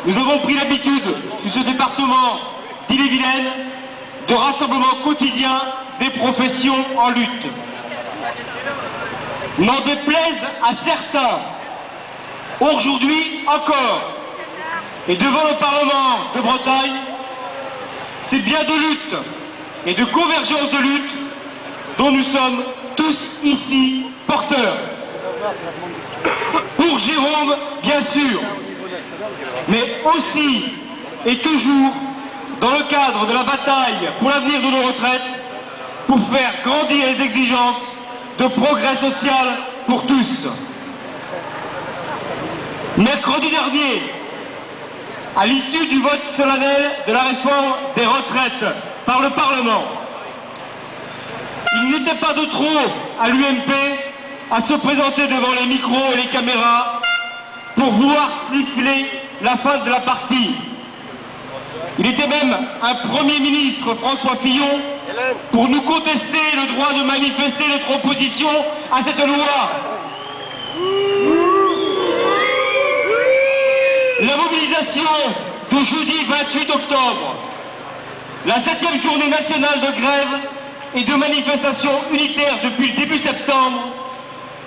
Nous avons pris l'habitude, sur ce département d'Ille-et-Vilaine, de rassemblements quotidiens des professions en lutte. N'en déplaise à certains, aujourd'hui encore, et devant le Parlement de Bretagne, c'est bien de lutte et de convergence de lutte dont nous sommes tous ici porteurs. Pour Jérôme, bien sûr, mais aussi et toujours dans le cadre de la bataille pour l'avenir de nos retraites, pour faire grandir les exigences de progrès social pour tous. Mercredi dernier, à l'issue du vote solennel de la réforme des retraites par le Parlement, il n'était pas de trop à l'UMP à se présenter devant les micros et les caméras pour vouloir siffler la fin de la partie. Il était même un Premier ministre, François Fillon, pour nous contester le droit de manifester notre opposition à cette loi. La mobilisation de jeudi 28 octobre, la 7e journée nationale de grève et de manifestation unitaire depuis le début septembre,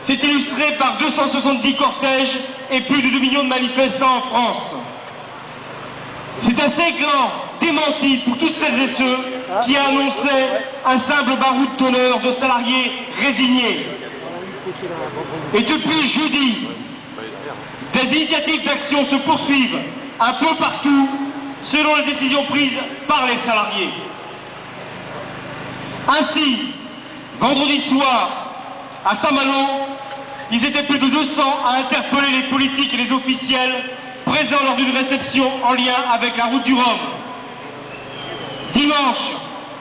s'est illustrée par 270 cortèges et plus de 2 millions de manifestants en France. C'est un cinglant démenti pour toutes celles et ceux qui annonçaient un simple baroud d'honneur de salariés résignés. Et depuis jeudi, des initiatives d'action se poursuivent un peu partout selon les décisions prises par les salariés. Ainsi, vendredi soir, à Saint-Malo, ils étaient plus de 200 à interpeller les politiques et les officiels présents lors d'une réception en lien avec la route du Rhum. Dimanche,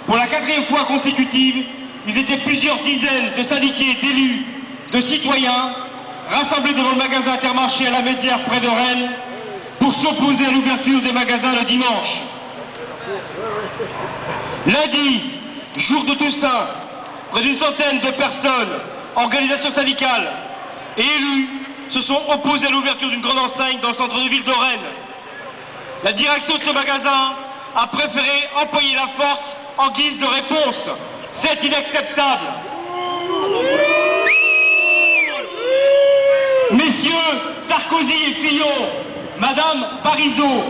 pour la 4e fois consécutive, ils étaient plusieurs dizaines de syndiqués, d'élus, de citoyens rassemblés devant le magasin Intermarché à la Mézières près de Rennes pour s'opposer à l'ouverture des magasins le dimanche. Lundi, jour de Toussaint, près d'une centaine de personnes, organisations syndicales et élus se sont opposés à l'ouverture d'une grande enseigne dans le centre de ville de Rennes. La direction de ce magasin a préféré employer la force en guise de réponse. C'est inacceptable. Messieurs Sarkozy et Fillon, Madame Parisot,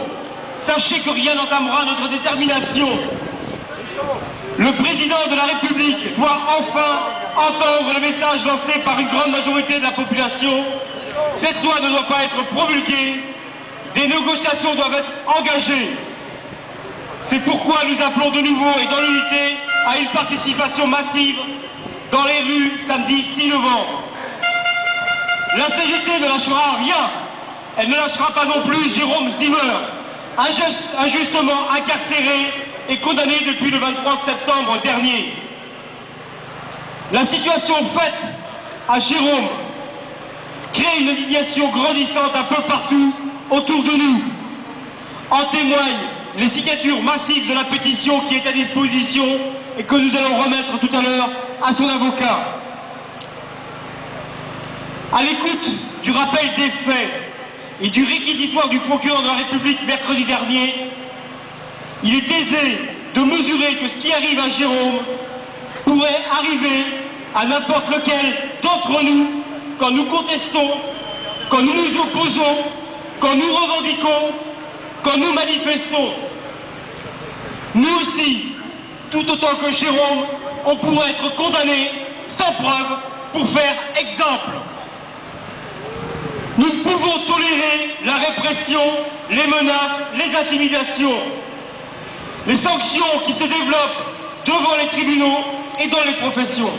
sachez que rien n'entamera notre détermination. Le président de la République doit enfin entendre le message lancé par une grande majorité de la population. Cette loi ne doit pas être promulguée, des négociations doivent être engagées. C'est pourquoi nous appelons de nouveau et dans l'unité à une participation massive dans les rues samedi 6 novembre. La CGT ne lâchera rien, elle ne lâchera pas non plus Jérôme Zimmer, injustement incarcéré et condamné depuis le 23 septembre dernier. La situation faite à Jérôme crée une indignation grandissante un peu partout autour de nous. En témoignent les signatures massives de la pétition qui est à disposition et que nous allons remettre tout à l'heure à son avocat. À l'écoute du rappel des faits et du réquisitoire du procureur de la République mercredi dernier, il est aisé de mesurer que ce qui arrive à Jérôme pourrait arriver à n'importe lequel d'entre nous quand nous contestons, quand nous nous opposons, quand nous revendiquons, quand nous manifestons. Nous aussi, tout autant que Jérôme, on pourrait être condamnés sans preuve pour faire exemple. Nous ne pouvons tolérer la répression, les menaces, les intimidations, les sanctions qui se développent devant les tribunaux et dans les professions.